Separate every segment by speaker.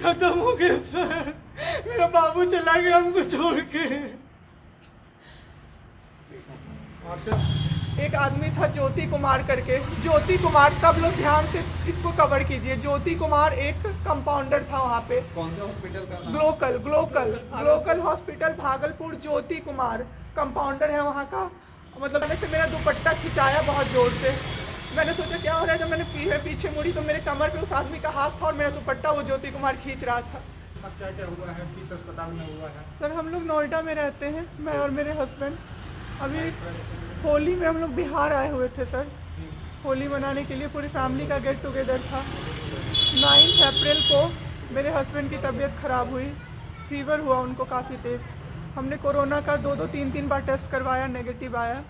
Speaker 1: खत्म हो गया सर। मेरा बाबू चला गया हमको छोड़ के। एक आदमी था ज्योति कुमार करके, ज्योति कुमार, सब लोग ध्यान से इसको कवर कीजिए। ज्योति कुमार एक कंपाउंडर था वहाँ पे।
Speaker 2: कौन सा हॉस्पिटल का नाम?
Speaker 1: Glocal hospital Bhagalpur. Jyoti Kumar compounder है वहाँ का। मतलब मैंने से मेरा दुपट्टा खिंचाया बहुत जोर से। मैंने सोचा क्या हो रहा है, जब मैंने पीछे मुड़ी तो मेरे कमर पे उस आदमी का हाथ था और मेरा दुपट्टा वो ज्योति कुमार खींच रहा था।
Speaker 2: क्या क्या हुआ है, किस अस्पताल में हुआ है?
Speaker 1: सर हम लोग नोएडा में रहते हैं, मैं और मेरे हस्बैंड। अभी होली में हम लोग बिहार आए हुए थे सर, होली मनाने के लिए। पूरी फैमिली का गेट टुगेदर था। 9 अप्रैल को मेरे हस्बैंड की तबीयत ख़राब हुई, फीवर हुआ उनको काफ़ी तेज़। हमने कोरोना का 2-3 बार टेस्ट करवाया, नेगेटिव आया।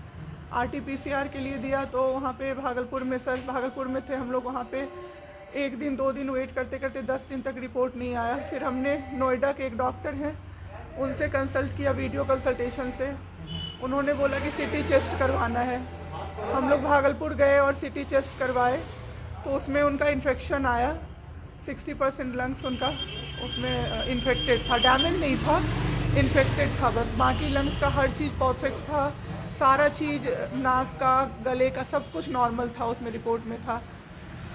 Speaker 1: RT-PCR के लिए दिया तो वहाँ पे भागलपुर में, सर भागलपुर में थे हम लोग, वहाँ पे 1 दिन 2 दिन वेट करते करते 10 दिन तक रिपोर्ट नहीं आया। फिर हमने नोएडा के एक डॉक्टर हैं उनसे कंसल्ट किया, वीडियो कंसल्टेशन से। उन्होंने बोला कि CT चेस्ट करवाना है। हम लोग भागलपुर गए और CT चेस्ट करवाए तो उसमें उनका इन्फेक्शन आया। 60% लंग्स उनका उसमें इन्फेक्टेड था, डैमेज नहीं था, इन्फेक्टेड था बस। बाकी लंग्स का हर चीज़ परफेक्ट था, सारा चीज़ नाक का, गले का, सब कुछ नॉर्मल था उसमें, रिपोर्ट में था।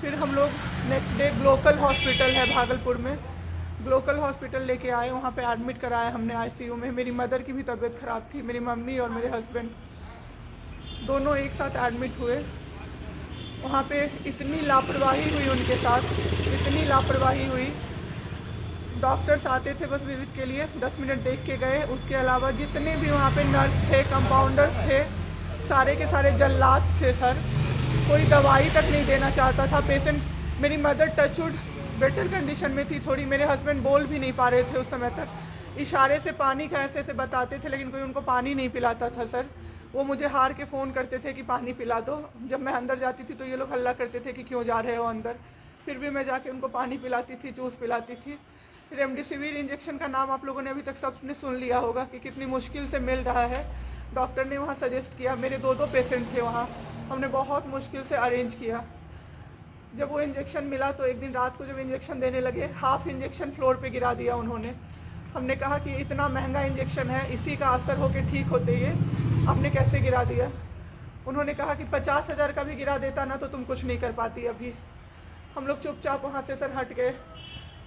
Speaker 1: फिर हम लोग नेक्स्ट डे ग्लोकल हॉस्पिटल है भागलपुर में, ग्लोकल हॉस्पिटल लेके आए। वहाँ पे एडमिट कराया हमने ICU में। मेरी मदर की भी तबीयत ख़राब थी, मेरी मम्मी और मेरे हस्बैंड दोनों एक साथ एडमिट हुए। वहाँ पे इतनी लापरवाही हुई उनके साथ, इतनी लापरवाही हुई। डॉक्टर्स आते थे बस विजिट के लिए, 10 मिनट देख के गए। उसके अलावा जितने भी वहाँ पे नर्स थे, कंपाउंडर्स थे, सारे के सारे जल्लाद थे सर। कोई दवाई तक नहीं देना चाहता था पेशेंट। मेरी मदर टचवुड बेटर कंडीशन में थी थोड़ी, मेरे हस्बैंड बोल भी नहीं पा रहे थे उस समय तक। इशारे से पानी का ऐसे बताते थे, लेकिन कोई उनको पानी नहीं पिलाता था सर। वो मुझे हार के फ़ोन करते थे कि पानी पिला दो। जब मैं अंदर जाती थी तो ये लोग हल्ला करते थे कि क्यों जा रहे हो अंदर। फिर भी मैं जाके उनको पानी पिलाती थी, जूस पिलाती थी। रेमडेसिविर इंजेक्शन का नाम आप लोगों ने अभी तक सबने सुन लिया होगा कि कितनी मुश्किल से मिल रहा है। डॉक्टर ने वहाँ सजेस्ट किया, मेरे 2 पेशेंट थे वहाँ, हमने बहुत मुश्किल से अरेंज किया। जब वो इंजेक्शन मिला तो एक दिन रात को जब इंजेक्शन देने लगे, हाफ इंजेक्शन फ्लोर पे गिरा दिया उन्होंने। हमने कहा कि इतना महंगा इंजेक्शन है, इसी का असर होके ठीक होते ये आपने कैसे गिरा दिया। उन्होंने कहा कि 50,000 का भी गिरा देता ना तो तुम कुछ नहीं कर पाती अभी। हम लोग चुपचाप वहाँ से सर हट गए।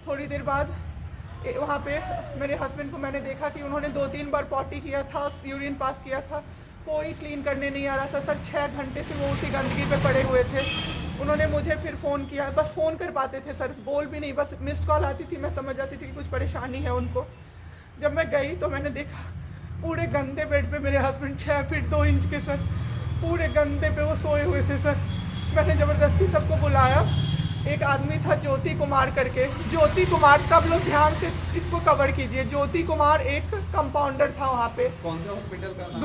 Speaker 1: थोड़ी देर बाद वहाँ पे मेरे हस्बैंड को मैंने देखा कि उन्होंने 2-3 बार पॉटी किया था, यूरिन पास किया था, कोई क्लीन करने नहीं आ रहा था सर। 6 घंटे से वो उसी गंदगी पे पड़े हुए थे। उन्होंने मुझे फिर फ़ोन किया, बस फ़ोन कर पाते थे सर, बोल भी नहीं, बस मिस्ड कॉल आती थी, मैं समझ जाती थी कि कुछ परेशानी है उनको। जब मैं गई तो मैंने देखा पूरे गंदे बेड पे मेरे हस्बैंड 6 फीट 2 इंच के सर, पूरे गंदे पे वो सोए हुए थे सर। मैंने ज़बरदस्ती सबको बुलाया। एक आदमी था ज्योति कुमार करके, ज्योति कुमार, सब लोग ध्यान से इसको कवर कीजिए। ज्योति कुमार एक कंपाउंडर था वहाँ पे।
Speaker 2: कौन सा हॉस्पिटल का नाम?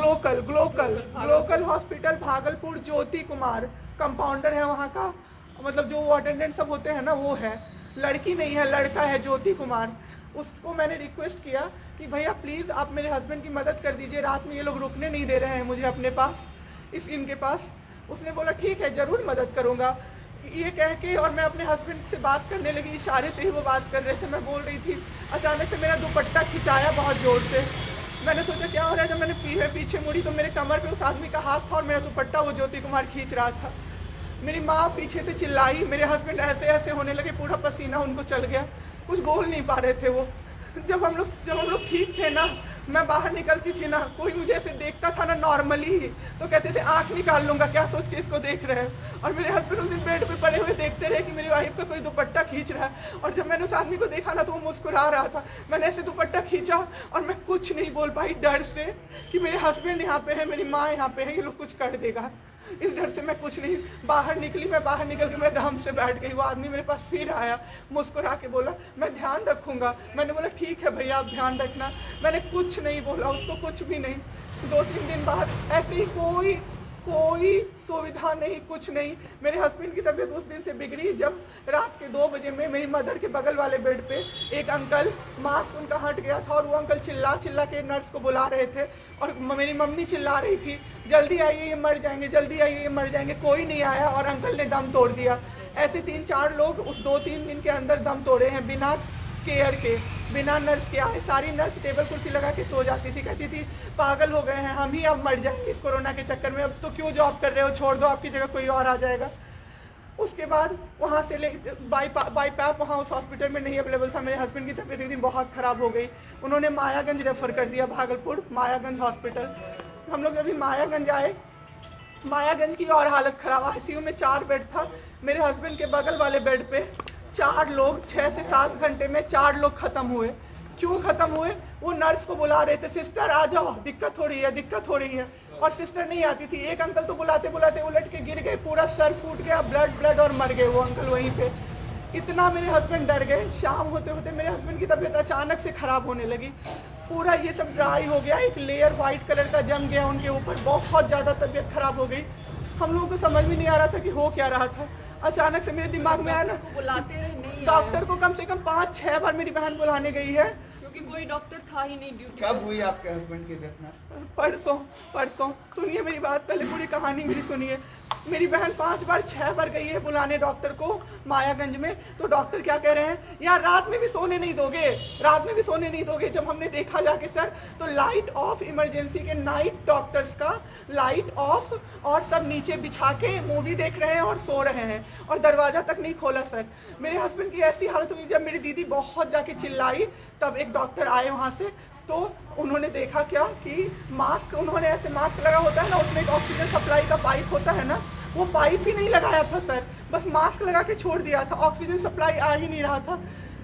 Speaker 1: Glocal hospital Bhagalpur. Jyoti Kumar compounder है वहाँ का। मतलब जो अटेंडेंट सब होते हैं ना वो है, लड़की नहीं है, लड़का है ज्योति कुमार। उसको मैंने रिक्वेस्ट किया कि भैया प्लीज़ आप मेरे हस्बैंड की मदद कर दीजिए, रात में ये लोग रुकने नहीं दे रहे हैं मुझे अपने पास, इनके पास। उसने बोला ठीक है ज़रूर मदद करूँगा, ये कह के, और मैं अपने हस्बैंड से बात करने लगी, इशारे से ही वो बात कर रहे थे, मैं बोल रही थी। अचानक से मेरा दुपट्टा खिंचाया बहुत ज़ोर से। मैंने सोचा क्या हो रहा है, जब मैंने पीछे मुड़ी तो मेरे कमर पे उस आदमी का हाथ था और मेरा दुपट्टा वो ज्योति कुमार खींच रहा था। मेरी माँ पीछे से चिल्लाई, मेरे हस्बैंड ऐसे ऐसे होने लगे, पूरा पसीना उनको चल गया, कुछ बोल नहीं पा रहे थे वो। जब हम लोग ठीक थे ना, मैं बाहर निकलती थी ना, कोई मुझे ऐसे देखता था ना नॉर्मली ही तो कहते थे आँख निकाल लूँगा, क्या सोच के इसको देख रहे हैं। और मेरे हस्बैंड उस दिन बेड पे पड़े हुए देखते रहे कि मेरी वाइफ का कोई दुपट्टा खींच रहा है। और जब मैंने उस आदमी को देखा ना तो वो मुस्कुरा रहा था। मैंने ऐसे दुपट्टा खींचा और मैं कुछ नहीं बोल पाई, डर से कि मेरे हस्बैंड यहाँ पे है, मेरी माँ यहाँ पे है, ये लोग कुछ कर देगा, इस डर से मैं कुछ नहीं बाहर निकली। मैं बाहर निकल के मैं आराम से बैठ गई। वो आदमी मेरे पास फिर आया, मुस्कुरा के बोला मैं ध्यान रखूंगा। मैंने बोला ठीक है भैया आप ध्यान रखना। मैंने कुछ नहीं बोला उसको, कुछ भी नहीं। 2-3 दिन बाद ऐसे ही कोई सुविधा नहीं, कुछ नहीं। मेरे हस्बैंड की तबीयत उस दिन से बिगड़ी जब रात के 2 बजे में मेरी मदर के बगल वाले बेड पे एक अंकल, मास्क उनका हट गया था और वो अंकल चिल्ला चिल्ला के नर्स को बुला रहे थे। और मेरी मम्मी चिल्ला रही थी जल्दी आइए ये मर जाएंगे, जल्दी आइए ये मर जाएंगे। कोई नहीं आया और अंकल ने दम तोड़ दिया। ऐसे 3-4 लोग उस 2-3 दिन के अंदर दम तोड़े हैं बिना केयर के, बिना नर्स के आए। सारी नर्स टेबल कुर्सी लगा के सो जाती थी, कहती थी पागल हो गए हैं हम ही, अब मर जाएंगे इस कोरोना के चक्कर में, अब तो क्यों जॉब कर रहे हो, छोड़ दो, आपकी जगह कोई और आ जाएगा। उसके बाद वहाँ से ले बाई पैप वहाँ उस हॉस्पिटल में नहीं अवेलेबल था। मेरे हस्बैंड की तबीयत एक दिन बहुत ख़राब हो गई, उन्होंने मायागंज रेफ़र कर दिया, भागलपुर मायागंज हॉस्पिटल। हम लोग अभी मायागंज आए, मायागंज की और हालत ख़राब, आईसीयू में 4 बेड था। मेरे हस्बैंड के बगल वाले बेड पे 4 लोग 6 से 7 घंटे में 4 लोग ख़त्म हुए। क्यों ख़त्म हुए? वो नर्स को बुला रहे थे, सिस्टर आ जाओ, दिक्कत हो रही है, दिक्कत हो रही है, और सिस्टर नहीं आती थी। एक अंकल तो बुलाते बुलाते उलट के गिर गए, पूरा सर फूट गया, ब्लड और मर गए वो अंकल वहीं पे। इतना मेरे हस्बैंड डर गए। शाम होते होते मेरे हस्बैंड की तबीयत अचानक से ख़राब होने लगी, पूरा ये सब ड्राई हो गया, एक लेयर वाइट कलर का जम गया उनके ऊपर, बहुत ज़्यादा तबीयत ख़राब हो गई। हम लोगों को समझ में नहीं आ रहा था कि हो क्या रहा था। अचानक से मेरे दिमाग में आया ना,
Speaker 3: बुलाते रहे, नहीं
Speaker 1: डॉक्टर को कम से कम 5-6 बार मेरी बहन बुलाने गई है,
Speaker 3: क्योंकि कोई डॉक्टर था ही नहीं ड्यूटी।
Speaker 2: कब हुई आपके हस्बैंड की घटना?
Speaker 1: परसों सुनिए मेरी बात, पहले पूरी कहानी मेरी सुनिए। मेरी बहन 5 बार 6 बार गई है बुलाने डॉक्टर को मायागंज में, तो डॉक्टर क्या कह रहे हैं, यार रात में भी सोने नहीं दोगे, रात में भी सोने नहीं दोगे। जब हमने देखा जाके सर, तो लाइट ऑफ, इमरजेंसी के नाइट डॉक्टर्स का लाइट ऑफ, और सब नीचे बिछा के मूवी देख रहे हैं और सो रहे हैं, और दरवाज़ा तक नहीं खोला सर। मेरे हस्बैंड की ऐसी हालत हुई, जब मेरी दीदी बहुत जाके चिल्लाई, तब एक डॉक्टर आए वहाँ से, तो उन्होंने देखा क्या कि मास्क, उन्होंने ऐसे मास्क लगा होता है ना, उसमें एक ऑक्सीजन सप्लाई का पाइप होता है ना, वो पाइप ही नहीं लगाया था सर, बस मास्क लगा के छोड़ दिया था, ऑक्सीजन सप्लाई आ ही नहीं रहा था।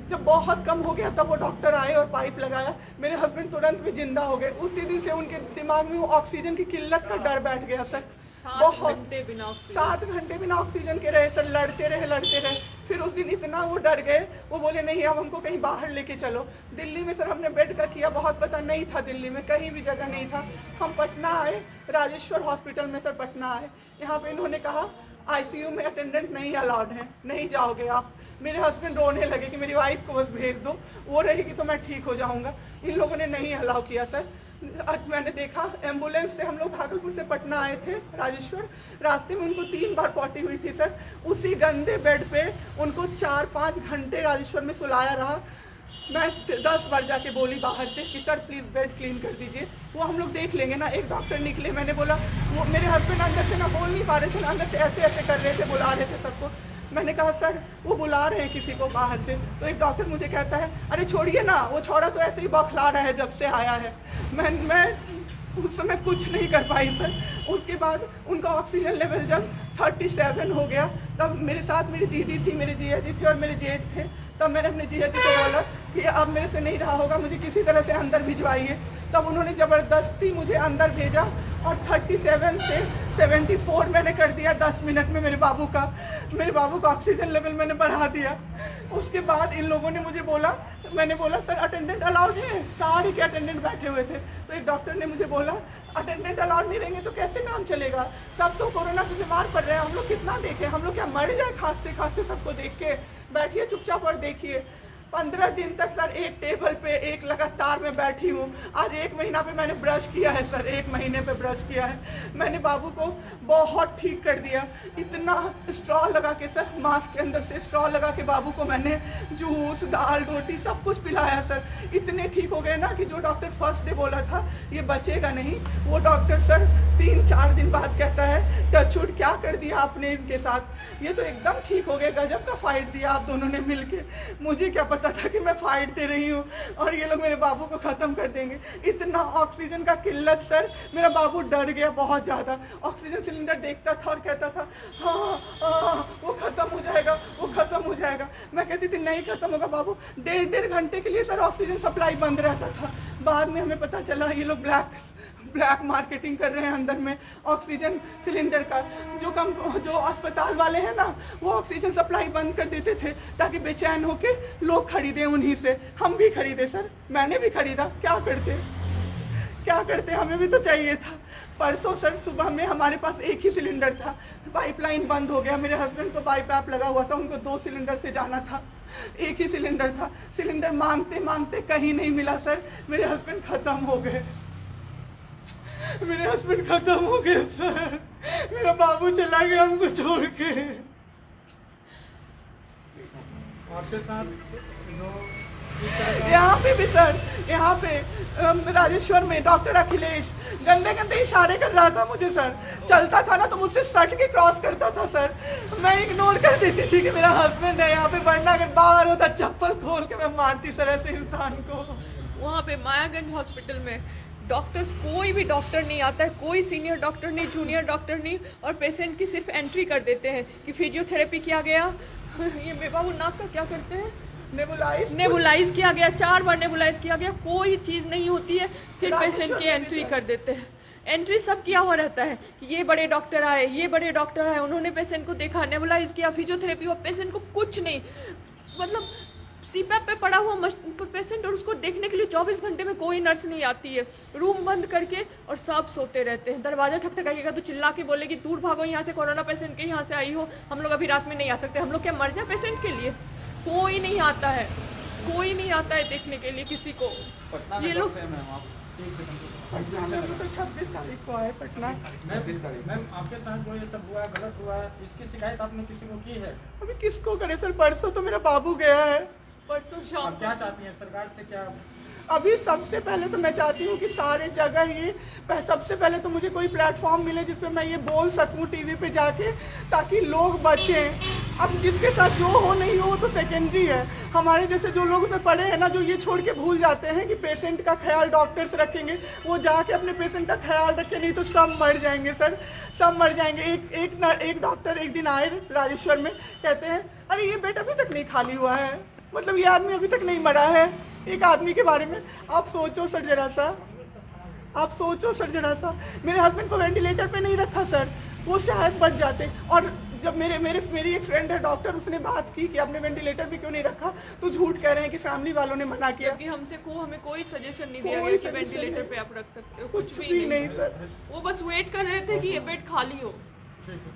Speaker 1: जब बहुत कम हो गया तब वो डॉक्टर आए और पाइप लगाया, मेरे हस्बैंड तुरंत भी जिंदा हो गए। उसी दिन से उनके दिमाग में वो ऑक्सीजन की किल्लत का डर बैठ गया सर।
Speaker 3: 7 घंटे बिना ऑक्सीजन।
Speaker 1: 7 घंटे बिना ऑक्सीजन के रहे सर, लड़ते रहे। फिर उस दिन इतना वो डर गए, वो बोले नहीं अब हमको कहीं बाहर लेके चलो। दिल्ली में सर हमने बेड का किया, बहुत पता नहीं था, दिल्ली में कहीं भी जगह नहीं था। हम पटना आए, राजेश्वर हॉस्पिटल में सर पटना आए। यहाँ पे इन्होंने कहा आईसीयू में अटेंडेंट नहीं अलाउड है, नहीं जाओगे आप। मेरे हस्बैंड रोने लगे कि मेरी वाइफ को बस भेज दो, वो रहेगी तो मैं ठीक हो जाऊँगा। इन लोगों ने नहीं अलाउ किया सर। आज मैंने देखा, एम्बुलेंस से हम लोग भागलपुर से पटना आए थे राजेश्वर, रास्ते में उनको 3 बार पॉटी हुई थी सर। उसी गंदे बेड पे उनको 4-5 घंटे राजेश्वर में सुलाया रहा। मैं 10 बार जाके बोली बाहर से कि सर प्लीज़ बेड क्लीन कर दीजिए, वो हम लोग देख लेंगे ना। एक डॉक्टर निकले, मैंने बोला, वो मेरे हस्बैंड अंदर से ना बोल नहीं पा रहे थे, अंदर से ऐसे ऐसे कर रहे थे, बुला रहे थे सबको। मैंने कहा सर वो बुला रहे हैं किसी को बाहर से, तो एक डॉक्टर मुझे कहता है अरे छोड़िए ना, वो छोड़ा तो ऐसे ही बौखला रहा है जब से आया है। मैं उस समय कुछ नहीं कर पाई सर। उसके बाद उनका ऑक्सीजन लेवल जब 37 हो गया, तब मेरे साथ मेरी दीदी थी, मेरे जीजा जी थे और मेरे जेठ थे। तब मैंने अपने जीजा जी को बोला कि अब मेरे से नहीं रहा होगा, मुझे किसी तरह से अंदर भिजवाइए। तब उन्होंने ज़बरदस्ती मुझे अंदर भेजा और 37 से 74 मैंने कर दिया 10 मिनट में। मेरे बाबू का ऑक्सीजन लेवल मैंने बढ़ा दिया। उसके बाद इन लोगों ने मुझे बोला, मैंने बोला सर अटेंडेंट अलाउड है, सारे के अटेंडेंट बैठे हुए थे। तो एक डॉक्टर ने मुझे बोला अटेंडेंट अलाउड नहीं रहेंगे तो कैसे काम चलेगा, सब तो कोरोना से बीमार पड़ रहे हैं, हम लोग कितना देखें, हम लोग क्या मर जाए खांसते खांसते सबको देख के। बैठिए चुपचाप और देखिए। 15 दिन तक सर एक टेबल पे एक लगातार मैं बैठी हूँ। आज 1 महीना पे मैंने ब्रश किया है सर, 1 महीने पे ब्रश किया है मैंने। बाबू को बहुत ठीक कर दिया, इतना स्ट्रॉ लगा के सर, मास्क के अंदर से स्ट्रॉ लगा के बाबू को मैंने जूस, दाल, रोटी सब कुछ पिलाया सर। इतने ठीक हो गए ना कि जो डॉक्टर फर्स्ट डे बोला था ये बचेगा नहीं, वो डॉक्टर सर 3-4 दिन बाद कहता है टचवुड क्या कर दिया आपने इनके साथ, ये तो एकदम ठीक हो गए, गजब का फाइट दिया आप दोनों ने मिलके। मुझे क्या पता था कि मैं फाइट दे रही हूँ और ये लोग मेरे बाबू को ख़त्म कर देंगे। इतना ऑक्सीजन का किल्लत सर, मेरा बाबू डर गया बहुत ज़्यादा। ऑक्सीजन सिलेंडर देखता था और कहता था हाँ वो ख़त्म हो जाएगा, वो ख़त्म हो जाएगा। मैं कहती थी नहीं ख़त्म होगा बाबू। 1.5 घंटे के लिए सर ऑक्सीजन सप्लाई बंद रहता था। बाद में हमें पता चला ये लोग ब्लैक मार्केटिंग कर रहे हैं अंदर में ऑक्सीजन सिलेंडर का। जो अस्पताल वाले हैं ना, वो ऑक्सीजन सप्लाई बंद कर देते थे ताकि बेचैन होके लोग खरीदें उन्हीं से। हम भी खरीदे सर, मैंने भी खरीदा, क्या करते हमें भी तो चाहिए था। परसों सर सुबह में हमारे पास एक ही सिलेंडर था, पाइपलाइन बंद हो गया। मेरे हस्बैंड को बाईपैप लगा हुआ था, उनको 2 सिलेंडर से जाना था, एक ही सिलेंडर था। सिलेंडर मांगते मांगते कहीं नहीं मिला सर, मेरे हस्बैंड ख़त्म हो गए सर। मेरा बाबू चला गया हमको छोड़ के।
Speaker 2: आपके साथ जो
Speaker 1: यहाँ पे भी सर, यहाँ पे राजेश्वर में डॉक्टर अखिलेश गंदे गंदे इशारे कर रहा था मुझे सर। चलता था ना तो मुझसे सट के क्रॉस करता था सर। मैं इग्नोर कर देती थी कि मेरा हस्बैंड है यहाँ पे, वरना अगर बाहर होता चप्पल खोल के मैं मारती सर ऐसे इंसान को।
Speaker 3: वहाँ पे मायागंज हॉस्पिटल में डॉक्टर्स, कोई भी डॉक्टर नहीं आता है, कोई सीनियर डॉक्टर नहीं, जूनियर डॉक्टर नहीं, और पेशेंट की सिर्फ एंट्री कर देते हैं कि फिजियोथेरेपी किया गया। ये मेरे बाबू नाक का क्या करते हैं, नेबुलाइज किया गया, 4 बार नेबुलाइज किया गया, कोई चीज़ नहीं होती है, सिर्फ पेशेंट की एंट्री कर देते हैं। एंट्री सब किया हुआ रहता है, ये बड़े डॉक्टर आए, ये बड़े डॉक्टर आए, उन्होंने पेशेंट को देखा, नेबुलाइज किया, फिजियोथेरेपी हुआ, पेशेंट को कुछ नहीं, मतलब सीपैप पे पड़ा हुआ पेशेंट, और उसको देखने के लिए 24 घंटे में कोई नर्स नहीं आती है। रूम बंद करके और सब सोते रहते हैं। दरवाजा ठकठकाइएगा तो चिल्ला के बोलेगी दूर भागो यहाँ से, कोरोना पेशेंट के यहाँ से आई हो, हम लोग अभी रात में नहीं आ सकते। हम लोग क्या मर जाए पेशेंट के लिए? कोई नहीं आता है, कोई नहीं आता है देखने के लिए किसी को। ये लोग
Speaker 1: 26 तारीख को आए पटना।
Speaker 4: मैम आपके साथ जो ये सब हुआ गलत हुआ है, इसकी शिकायत आपने किसी को की है?
Speaker 1: अभी किसको करे सर? परसों तो मेरा बाबू गया है।
Speaker 3: परसों शाम
Speaker 4: आप क्या चाहती हैं सरकार से? क्या
Speaker 1: अभी सबसे पहले तो मैं चाहती हूँ कि सारे जगह ये सबसे पहले तो मुझे कोई प्लेटफॉर्म मिले जिस पे मैं ये बोल सकूँ टीवी पे जाके, ताकि लोग बचें। अब जिसके साथ जो हो नहीं हो वो तो सेकेंडरी है। हमारे जैसे जो लोग उसमें पड़े हैं ना, जो ये छोड़ के भूल जाते हैं कि पेशेंट का ख्याल डॉक्टर्स रखेंगे, वो जाके अपने पेशेंट का ख्याल रखें, नहीं तो सब मर जाएंगे सर, सब मर जाएंगे। एक डॉक्टर एक दिन आए राजेश्वर में, कहते हैं अरे ये बेड अभी तक नहीं खाली हुआ है, मतलब ये आदमी अभी तक नहीं मरा है। एक आदमी के बारे में आप सोचो सर जरा सा, आप सोचो सर जरा सा। मेरे हस्बैंड को वेंटिलेटर पे नहीं रखा सर, वो शायद बच जाते। और जब मेरी एक फ्रेंड है डॉक्टर, उसने बात की कि आपने वेंटिलेटर भी क्यों नहीं रखा, तो झूठ कह रहे हैं कि फैमिली वालों ने मना किया।
Speaker 3: क्योंकि हमें कोई सजेशन नहीं दिया गया कि वेंटिलेटर पे आप रख सकते हो, कुछ भी नहीं
Speaker 1: सर।
Speaker 3: वो बस वेट कर रहे थे कि ये बेड खाली हो।
Speaker 4: ठीक है।